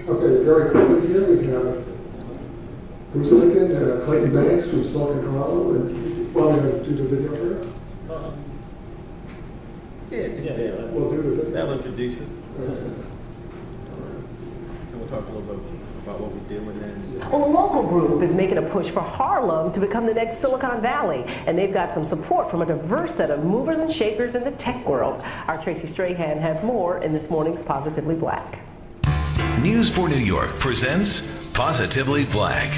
Okay, very quickly here we have Bruce Lincoln, Clayton Banks from Silicon Hollow, and well, I'm going to do the video here. Yeah. We'll do the video. That'll introduce us. Okay. And we'll talk a little bit about what we do and then. Well, a local group is making a push for Harlem to become the next Silicon Valley, and they've got some support from a diverse set of movers and shakers in the tech world. Our Tracy Strahan has more in this morning's Positively Black. News for New York presents Positively Black.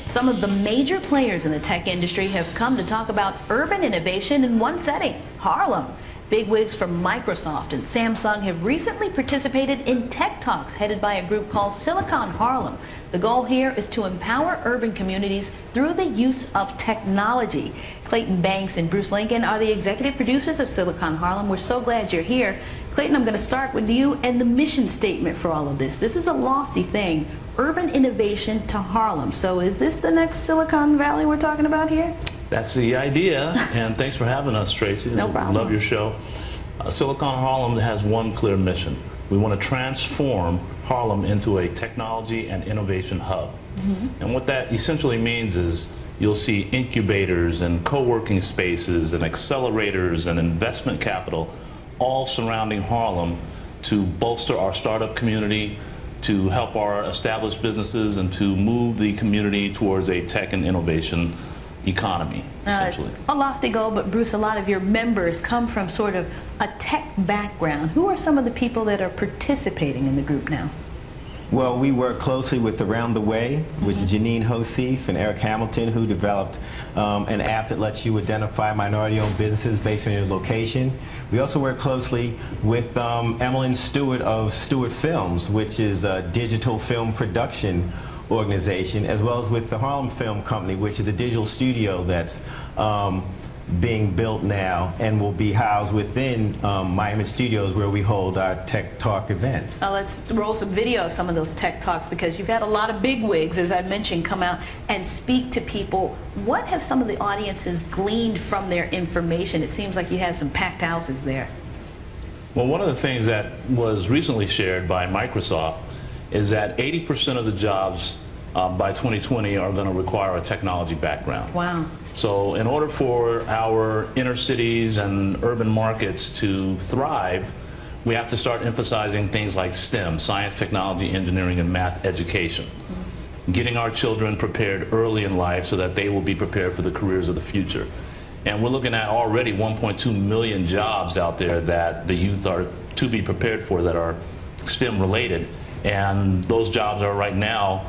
Some of the major players in the tech industry have come to talk about urban innovation in one setting, Harlem. Bigwigs from Microsoft and Samsung have recently participated in tech talks headed by a group called Silicon Harlem. The goal here is to empower urban communities through the use of technology. Clayton Banks and Bruce Lincoln are the executive producers of Silicon Harlem. We're so glad you're here. Clayton, I'm going to start with you and the mission statement for all of this. This is a lofty thing, urban innovation to Harlem. So is this the next Silicon Valley we're talking about here? That's the idea, and thanks for having us, Tracy. No problem. Love your show. Silicon Harlem has one clear mission. We want to transform Harlem into a technology and innovation hub. And what that essentially means is you'll see incubators and co-working spaces and accelerators and investment capital all surrounding Harlem to bolster our startup community, to help our established businesses, and to move the community towards a tech and innovation economy, essentially. It's a lofty goal, but Bruce, a lot of your members come from sort of a tech background. Who are some of the people that are participating in the group now? Well, we work closely with Around the Way, which is Janine Hosef and Eric Hamilton, who developed an app that lets you identify minority-owned businesses based on your location. We also work closely with Emmeline Stewart of Stewart Films, which is a digital film production organization, as well as with the Harlem Film Company, which is a digital studio that's being built now and will be housed within My Image Studios, where we hold our Tech Talk events. Now let's roll some video of some of those tech talks, because you've had a lot of bigwigs, as I mentioned, come out and speak to people. What have some of the audiences gleaned from their information? It seems like you had some packed houses there. Well, one of the things that was recently shared by Microsoft is that 80% of the jobs by 2020 are going to require a technology background. Wow. So in order for our inner cities and urban markets to thrive, we have to start emphasizing things like STEM, science, technology, engineering, and math education. Getting our children prepared early in life so that they will be prepared for the careers of the future. And we're looking at already 1.2 million jobs out there that the youth are to be prepared for that are STEM related. And those jobs are right now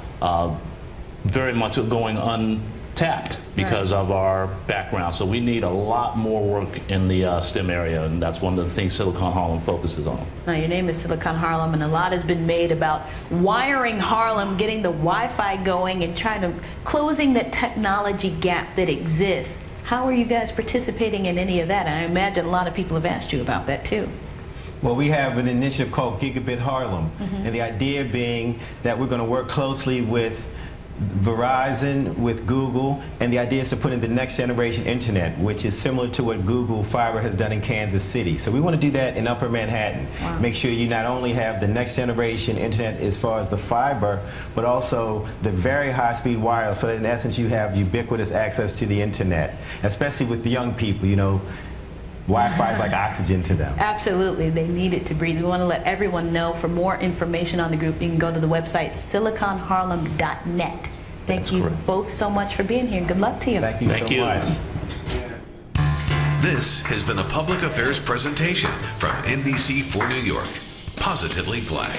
very much going untapped because of our background. So we need a lot more work in the STEM area, and that's one of the things Silicon Harlem focuses on. Now, your name is Silicon Harlem, and a lot has been made about wiring Harlem, getting the Wi-Fi going, and trying to closing that technology gap that exists. How are you guys participating in any of that? And I imagine a lot of people have asked you about that too. Well, we have an initiative called Gigabit Harlem, and the idea being that we're going to work closely with Verizon, with Google, and the idea is to put in the next generation internet, which is similar to what Google Fiber has done in Kansas City. So we want to do that in Upper Manhattan. Wow. Make sure you not only have the next generation internet as far as the fiber, but also the very high-speed wireless, so that in essence you have ubiquitous access to the internet, especially with the young people. You know, Wi-Fi is like oxygen to them. Absolutely, they need it to breathe. We want to let everyone know. For more information on the group, you can go to the website siliconharlem.net. Thank you both so much for being here. Good luck to you. Thank you so much. This has been a public affairs presentation from NBC for New York. Positively Black.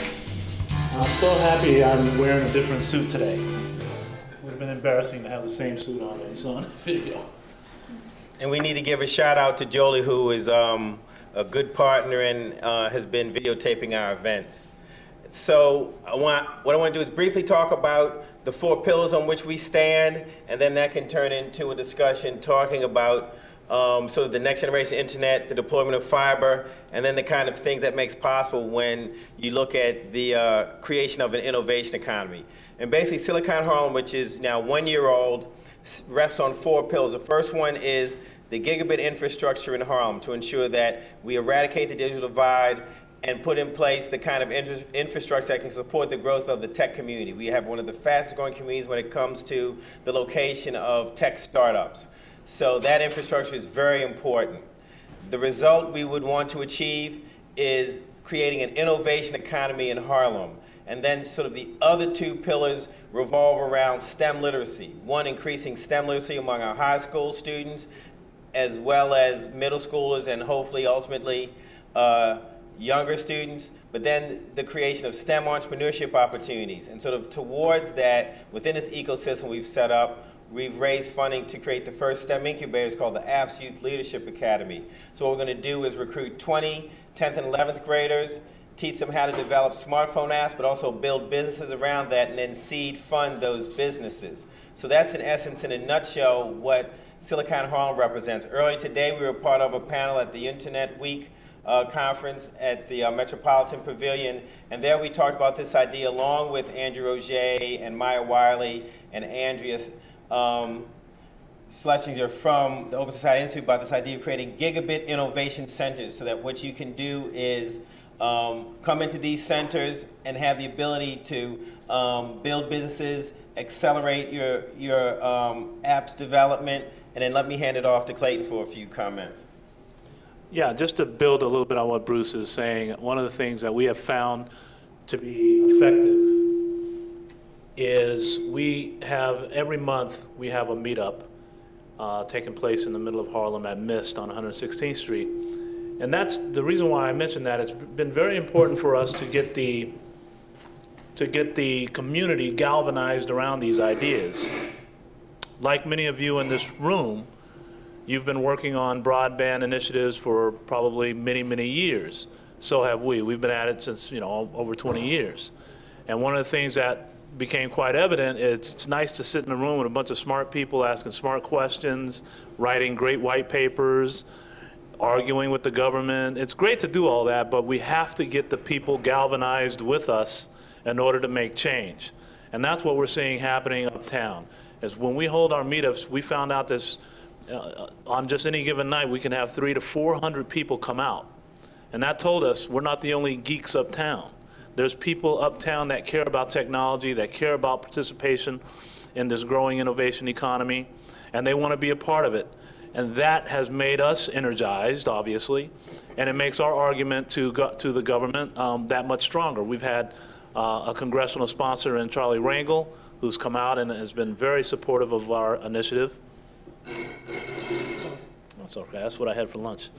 I'm so happy I'm wearing a different suit today. It would have been embarrassing to have the same suit on that you saw in the video. And we need to give a shout out to Jolie, who is a good partner and has been videotaping our events. So what I want to do is briefly talk about the 4 pillars on which we stand, and then that can turn into a discussion talking about sort of the next generation internet, the deployment of fiber, and then the kind of things that makes possible when you look at the creation of an innovation economy. And basically Silicon Harlem, which is now 1 year old, rests on 4 pillars. The first one is the gigabit infrastructure in Harlem to ensure that we eradicate the digital divide, and put in place the kind of infrastructure that can support the growth of the tech community. We have one of the fastest growing communities when it comes to the location of tech startups. So that infrastructure is very important. The result we would want to achieve is creating an innovation economy in Harlem. And then sort of the other two pillars revolve around STEM literacy. One, increasing STEM literacy among our high school students, as well as middle schoolers and hopefully ultimately younger students, but then the creation of STEM entrepreneurship opportunities. And sort of towards that, within this ecosystem we've set up, we've raised funding to create the first STEM incubators called the Apps Youth Leadership Academy. So what we're going to do is recruit 20 10th and 11th graders, teach them how to develop smartphone apps, but also build businesses around that and then seed fund those businesses. So that's in essence, in a nutshell, what Silicon Harlem represents. Earlier today, we were part of a panel at the Internet Week conference at the Metropolitan Pavilion, and there we talked about this idea along with Andrew Roger and Maya Wiley and Andrea Schlesinger from the Open Society Institute about this idea of creating gigabit innovation centers, so that what you can do is come into these centers and have the ability to build businesses, accelerate your apps development, and then let me hand it off to Clayton for a few comments. Yeah, just to build a little bit on what Bruce is saying, one of the things that we have found to be effective is we have, every month, we have a meetup taking place in the middle of Harlem at Mist on 116th Street. And that's the reason why I mentioned that. It's been very important for us to get the community galvanized around these ideas. Like many of you in this room, you've been working on broadband initiatives for probably many, many years. So have we. We've been at it since, over 20 years. And one of the things that became quite evident is it's nice to sit in a room with a bunch of smart people asking smart questions, writing great white papers, arguing with the government. It's great to do all that, but we have to get the people galvanized with us in order to make change. And that's what we're seeing happening uptown. Is when we hold our meetups, we found out this, on just any given night, we can have 300 to 400 people come out. And that told us we're not the only geeks uptown. There's people uptown that care about technology, that care about participation in this growing innovation economy, and they want to be a part of it. And that has made us energized, obviously, and it makes our argument to the government that much stronger. We've had a congressional sponsor in Charlie Rangel, who's come out and has been very supportive of our initiative. That's okay, that's what I had for lunch.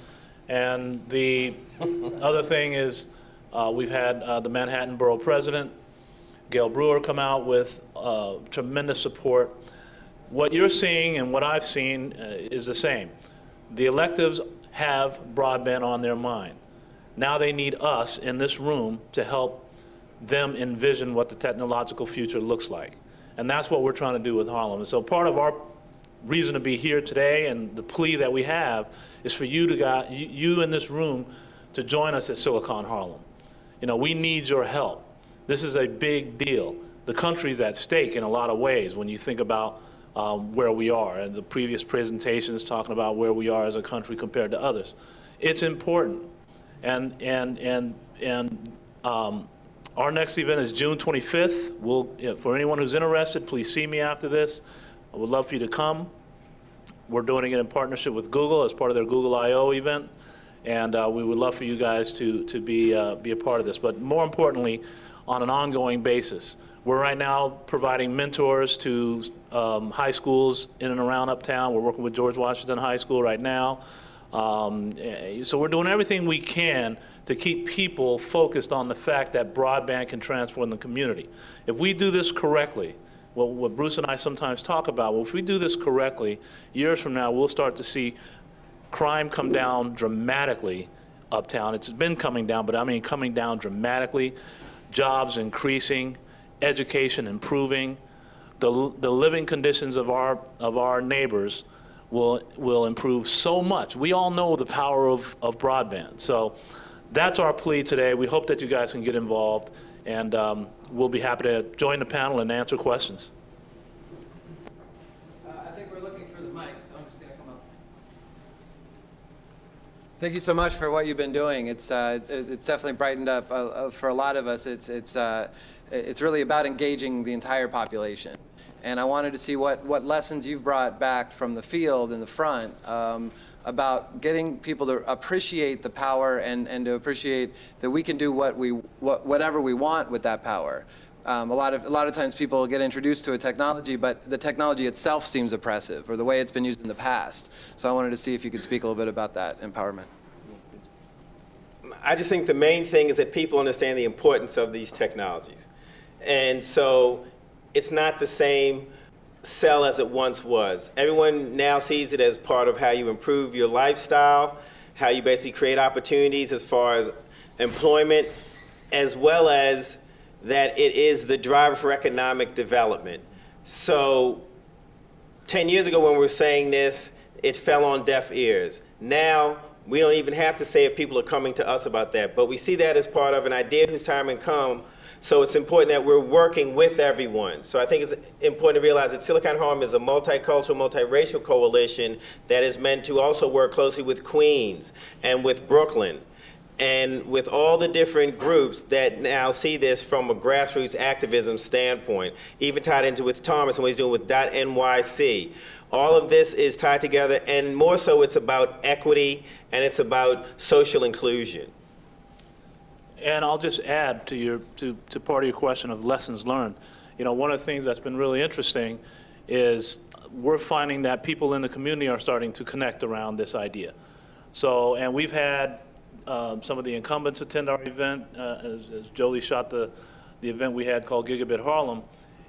And the other thing is we've had the Manhattan Borough President, Gail Brewer, come out with tremendous support. What you're seeing and what I've seen is the same. The electives have broadband on their mind. Now they need us in this room to help them envision what the technological future looks like. And that's what we're trying to do with Harlem. And so part of our reason to be here today and the plea that we have is for you in this room to join us at Silicon Harlem. We need your help. This is a big deal. The country's at stake in a lot of ways when you think about where we are, and the previous presentations talking about where we are as a country compared to others. It's important. And our next event is June 25th. For anyone who's interested, please see me after this. I would love for you to come. We're doing it in partnership with Google as part of their Google I/O event, and we would love for you guys to be a part of this. But more importantly, on an ongoing basis, we're right now providing mentors to high schools in and around uptown. We're working with George Washington High School right now. So we're doing everything we can to keep people focused on the fact that broadband can transform the community. If we do this correctly, what Bruce and I sometimes talk about, if we do this correctly, years from now, we'll start to see crime come down dramatically uptown. It's been coming down, but I mean coming down dramatically, jobs increasing, education improving, the living conditions of our neighbors will improve so much. We all know the power of broadband. So that's our plea today. We hope that you guys can get involved, and we'll be happy to join the panel and answer questions. I think we're looking for the mic, so I'm just going to come up. Thank you so much for what you've been doing. It's definitely brightened up for a lot of us. It's really about engaging the entire population. And I wanted to see what lessons you've brought back from the field in the front about getting people to appreciate the power and to appreciate that we can do whatever we want with that power. A lot of times people get introduced to a technology, but the technology itself seems oppressive, or the way it's been used in the past. So I wanted to see if you could speak a little bit about that empowerment. I just think the main thing is that people understand the importance of these technologies. And so it's not the same sell as it once was. Everyone now sees it as part of how you improve your lifestyle, how you basically create opportunities as far as employment, as well as that it is the driver for economic development. So 10 years ago when we were saying this, it fell on deaf ears. Now, we don't even have to say if people are coming to us about that, but we see that as part of an idea whose time has come. So it's important that we're working with everyone. So I think it's important to realize that Silicon Harlem is a multicultural, multiracial coalition that is meant to also work closely with Queens and with Brooklyn and with all the different groups that now see this from a grassroots activism standpoint, even tied into with Thomas and what he's doing with .NYC. All of this is tied together, and more so it's about equity and it's about social inclusion. And I'll just add to part of your question of lessons learned. You know, one of the things that's been really interesting is we're finding that people in the community are starting to connect around this idea. So, and we've had some of the incumbents attend our event, as Jolie shot the event we had called Gigabit Harlem,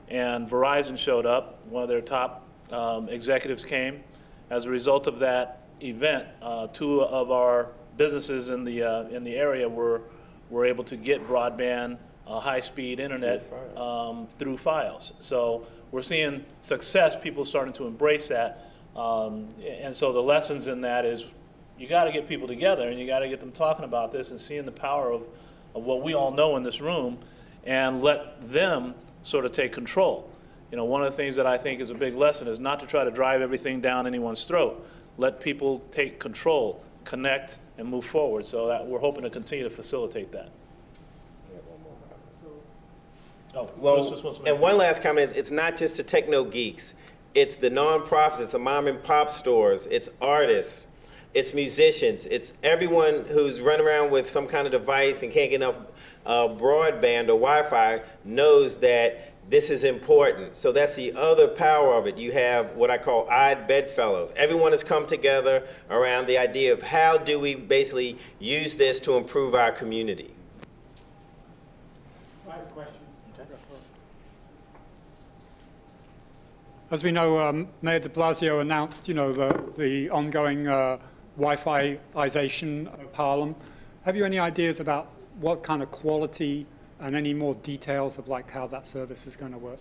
and Verizon showed up. One of their top executives came. As a result of that event, 2 of our businesses in the area were able to get broadband, high-speed internet through files. So we're seeing success, people starting to embrace that. And so the lessons in that is you got to get people together and you got to get them talking about this and seeing the power of what we all know in this room and let them sort of take control. You know, one of the things that I think is a big lesson is not to try to drive everything down anyone's throat. Let people take control, connect, and move forward. So that we're hoping to continue to facilitate that. Oh, well, and one last comment is it's not just the techno geeks. It's the nonprofits, it's the mom and pop stores, it's artists, it's musicians, it's everyone who's running around with some kind of device and can't get enough broadband or Wi-Fi knows that this is important. So that's the other power of it. You have what I call odd bedfellows. Everyone has come together around the idea of how do we basically use this to improve our community. I have a question. As we know, Mayor de Blasio announced, the ongoing Wi-Fi-ization of Harlem. Have you any ideas about what kind of quality and any more details of how that service is going to work?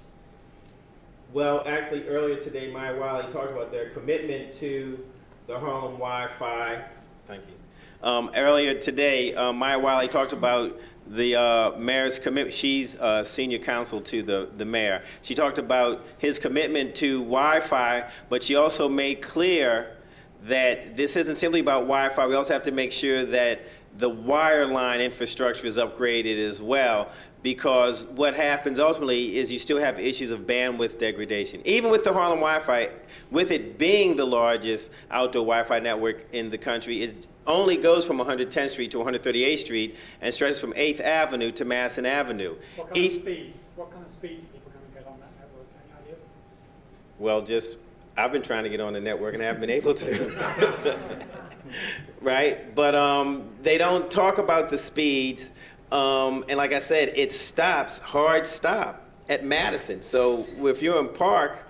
Well, actually, earlier today, Maya Wiley talked about their commitment to the Harlem Wi-Fi. Thank you. Earlier today, Maya Wiley talked about the mayor's commitment. She's senior counsel to the mayor. She talked about his commitment to Wi-Fi, but she also made clear that this isn't simply about Wi-Fi. We also have to make sure that the wireline infrastructure is upgraded as well, because what happens ultimately is you still have issues of bandwidth degradation. Even with the Harlem Wi-Fi, with it being the largest outdoor Wi-Fi network in the country, it only goes from 110th Street to 138th Street and stretches from 8th Avenue to Madison Avenue. What kind of speeds? What kind of speeds are people going to get on that network? Any ideas? Well, I've been trying to get on the network and I haven't been able to. Right? But they don't talk about the speeds. And like I said, it stops, hard stop at Madison. So if you're in Park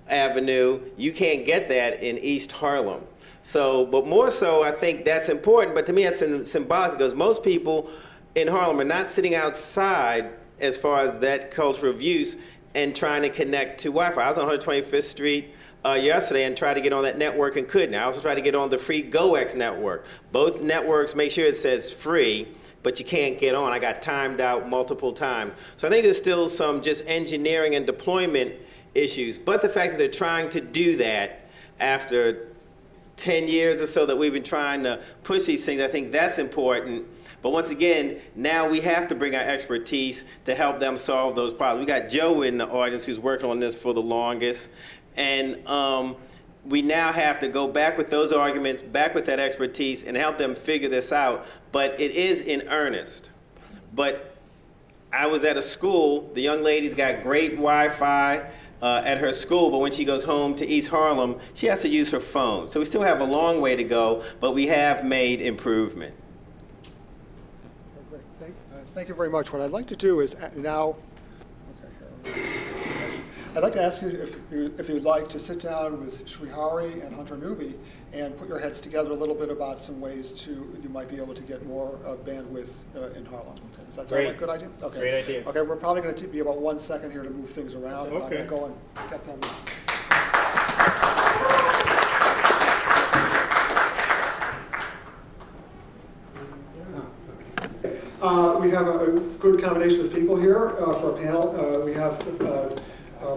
Avenue, you can't get that in East Harlem. So, but more so, I think that's important. But to me, that's symbolic because most people in Harlem are not sitting outside as far as that culture of use and trying to connect to Wi-Fi. I was on 125th Street yesterday and tried to get on that network and couldn't. I also tried to get on the free GoX network. Both networks make sure it says free, but you can't get on. I got timed out multiple times. So I think there's still some just engineering and deployment issues. But the fact that they're trying to do that after 10 years or so that we've been trying to push these things. I think that's important. But once again, now we have to bring our expertise to help them solve those problems. We got Joe in the audience who's working on this for the longest. And we now have to go back with those arguments, back with that expertise, and help them figure this out. But it is in earnest. But I was at a school, the young lady's got great Wi-Fi at her school, but when she goes home to East Harlem, she has to use her phone. So we still have a long way to go, but we have made improvement. Great. Thank you very much. What I'd like to do is now, I'd like to ask you if you'd like to sit down with Srihari and Hunter Newby and put your heads together a little bit about some ways you might be able to get more bandwidth in Harlem. Does that sound like a good idea? Okay. Great idea. Okay, we're probably going to be about 1 second here to move things around. And I'm going to go and get them. We have a good combination of people here for a panel. We have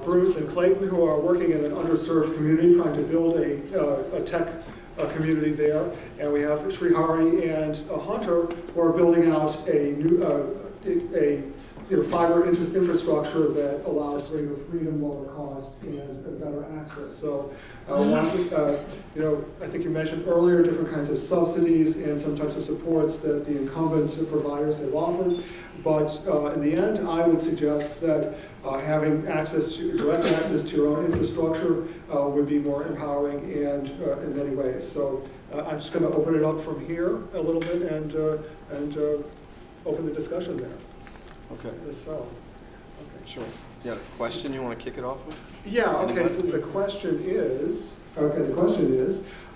Bruce and Clayton, who are working in an underserved community, trying to build a tech community there. And we have Srihari and Hunter, who are building out a new fiber infrastructure that allows greater freedom, lower cost, and better access. So, I think you mentioned earlier different kinds of subsidies and some types of supports that the incumbent providers have offered. But in the end, I would suggest that having direct access to your own infrastructure would be more empowering and in many ways. So I'm just going to open it up from here a little bit and open the discussion there. Okay. So, okay. Sure. You got a question you want to kick it off with? Yeah, okay, so the question is,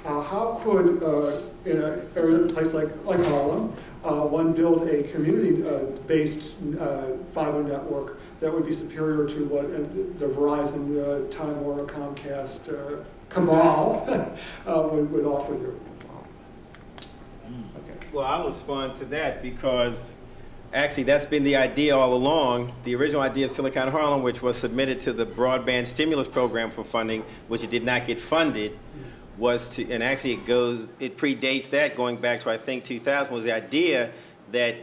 how could, in a place like Harlem, one build a community-based fiber network that would be superior to what the Verizon, Time Warner, Comcast cabal would offer you? Okay. Well, I'll respond to that because actually that's been the idea all along. The original idea of Silicon Harlem, which was submitted to the broadband stimulus program for funding, which it did not get funded, was to, and actually it predates that, going back to I think 2000, was the idea that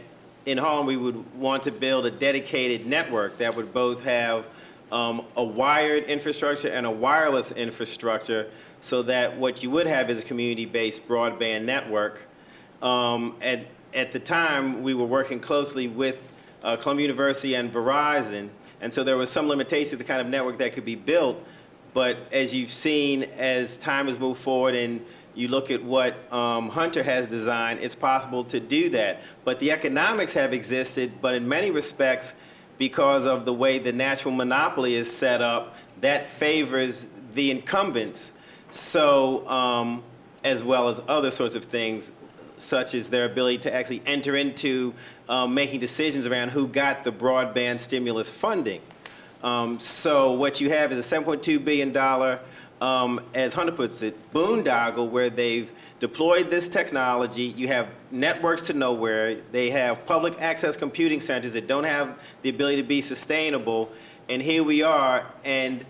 in Harlem we would want to build a dedicated network that would both have a wired infrastructure and a wireless infrastructure, so that what you would have is a community-based broadband network. At the time, we were working closely with Columbia University and Verizon, and so there was some limitation to the kind of network that could be built. But as you've seen, as time has moved forward and you look at what Hunter has designed, it's possible to do that. But the economics have existed, but in many respects, because of the way the natural monopoly is set up, that favors the incumbents. So, as well as other sorts of things, such as their ability to actually enter into making decisions around who got the broadband stimulus funding. So what you have is a $7.2 billion, as Hunter puts it, boondoggle, where they've deployed this technology. You have networks to nowhere. They have public access computing centers that don't have the ability to be sustainable. And here we are, and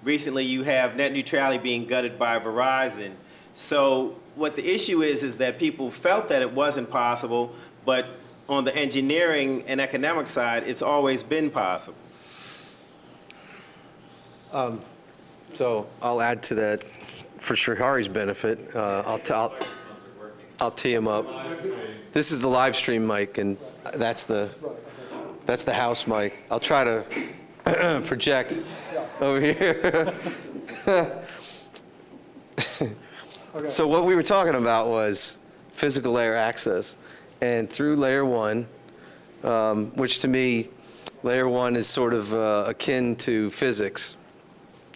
recently you have net neutrality being gutted by Verizon. So what the issue is that people felt that it wasn't possible, but on the engineering and economic side, it's always been possible. So I'll add to that for Srihari's benefit. I'll tee him up. This is the live stream mic, and that's the house mic. I'll try to project over here. Okay. So what we were talking about was physical layer access. And through layer one, which to me, layer one is sort of akin to physics.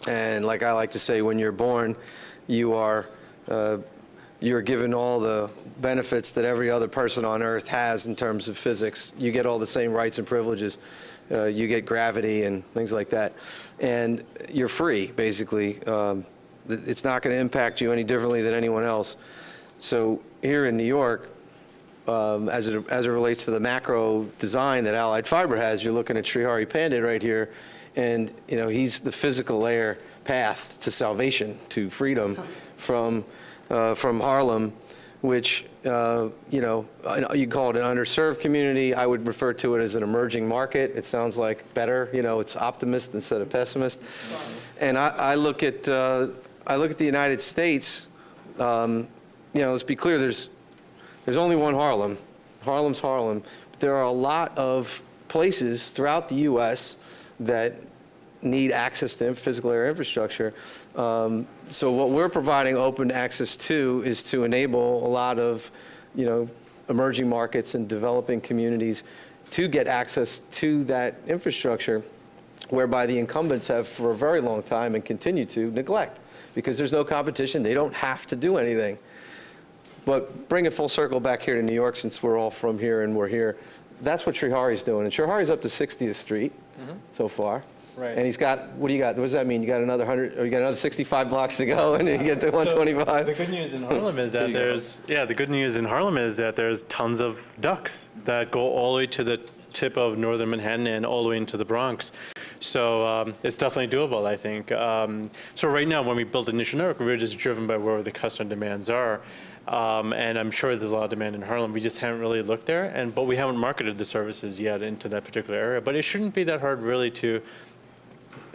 And like I like to say, when you're born, you're given all the benefits that every other person on Earth has in terms of physics. You get all the same rights and privileges. You get gravity and things like that. And you're free, basically. It's not going to impact you any differently than anyone else. So here in New York, as it relates to the macro design that Allied Fiber has, you're looking at Srihari Pandit right here, and he's the physical layer path to salvation, to freedom, from Harlem, which, you know, you call it an underserved community. I would refer to it as an emerging market. It sounds like better, you know, it's optimist instead of pessimist. And I look at the United States, you know, let's be clear, there's only one Harlem. Harlem's Harlem. There are a lot of places throughout the U.S. that need access to physical air infrastructure. So what we're providing open access to is to enable a lot of, you know, emerging markets and developing communities to get access to that infrastructure, whereby the incumbents have for a very long time and continue to neglect, because there's no competition. They don't have to do anything. But bring it full circle back here to New York, since we're all from here and we're here. That's what Trihari's doing. And Trihari's up to 60th Street so far. Right. And he's got, what do you got? What does that mean? You got another 100, or you got another 65 blocks to go, and you get to 125? The good news in Harlem is that the good news in Harlem is that there's tons of ducts that go all the way to the tip of northern Manhattan and all the way into the Bronx. So it's definitely doable, I think. So right now, when we build the initial network, we're just driven by where the customer demands are. And I'm sure there's a lot of demand in Harlem. We just haven't really looked there, but we haven't marketed the services yet into that particular area. But it shouldn't be that hard, really, to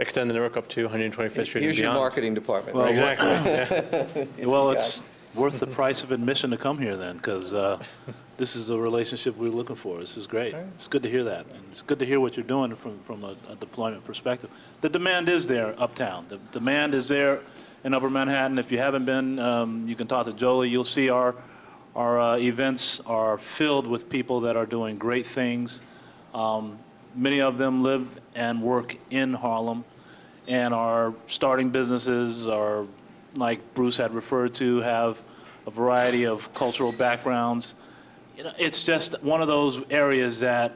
extend the network up to 125th Street and beyond. Here's your marketing department. Well, right? exactly. Yeah. Well, it's worth the price of admission to come here then, because this is a relationship we're looking for. This is great. It's good to hear that, and it's good to hear what you're doing from a deployment perspective. The demand is there uptown. The demand is there in Upper Manhattan. If you haven't been, you can talk to Jolie. You'll see our events are filled with people that are doing great things. Many of them live and work in Harlem and are starting businesses, or, like Bruce had referred to, have a variety of cultural backgrounds. You know, it's just one of those areas that,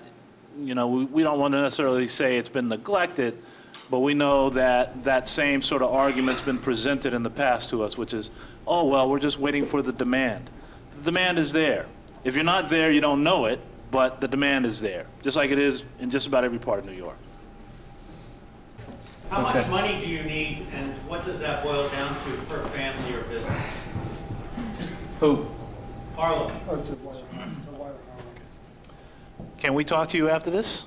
you know, we don't want to necessarily say it's been neglected, but we know that that same sort of argument's been presented in the past to us, which is, oh, well, we're just waiting for the demand. The demand is there. If you're not there, you don't know it, but the demand is there, just like it is in just about every part of New York. How much money do you need, and what does that boil down to per family or business? Who? Harlem. Can we talk to you after this?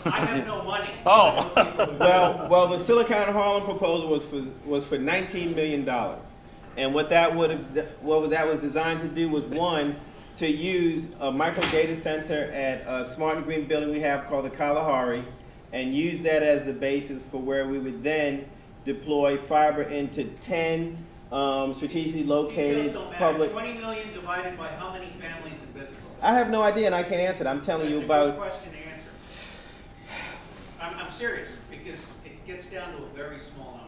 I have no money. Oh. Well, the Silicon Harlem proposal was for $19 million, and what that was designed to do was, one, to use a micro data center at a smart and green building we have called the Kalahari, and use that as the basis for where we would then deploy fiber into 10 strategically located public. 20 million divided by how many families and businesses? I have no idea, and I can't answer it. I'm telling you about. That's a good question to answer. I'm serious, because it gets down to a very small number.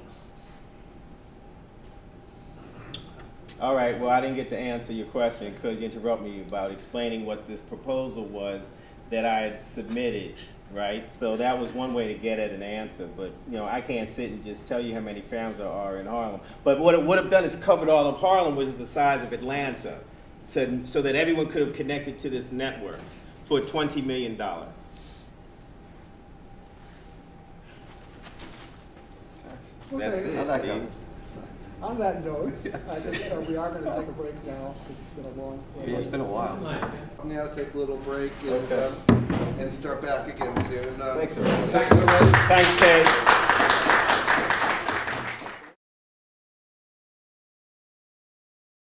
All right, well, I didn't get to answer your question because you interrupted me about explaining what this proposal was that I had submitted, right? So that was one way to get at an answer, but, you know, I can't sit and just tell you how many families there are in Harlem. But what it would have done is covered all of Harlem, which is the size of Atlanta, so that everyone could have connected to this network for $20 million. That's it, Dean. On that note, I think we are going to take a break now because it's been a long. Yeah, it's been a while. Now take a little break and start back again soon. Thanks, everybody. Thanks, Kay.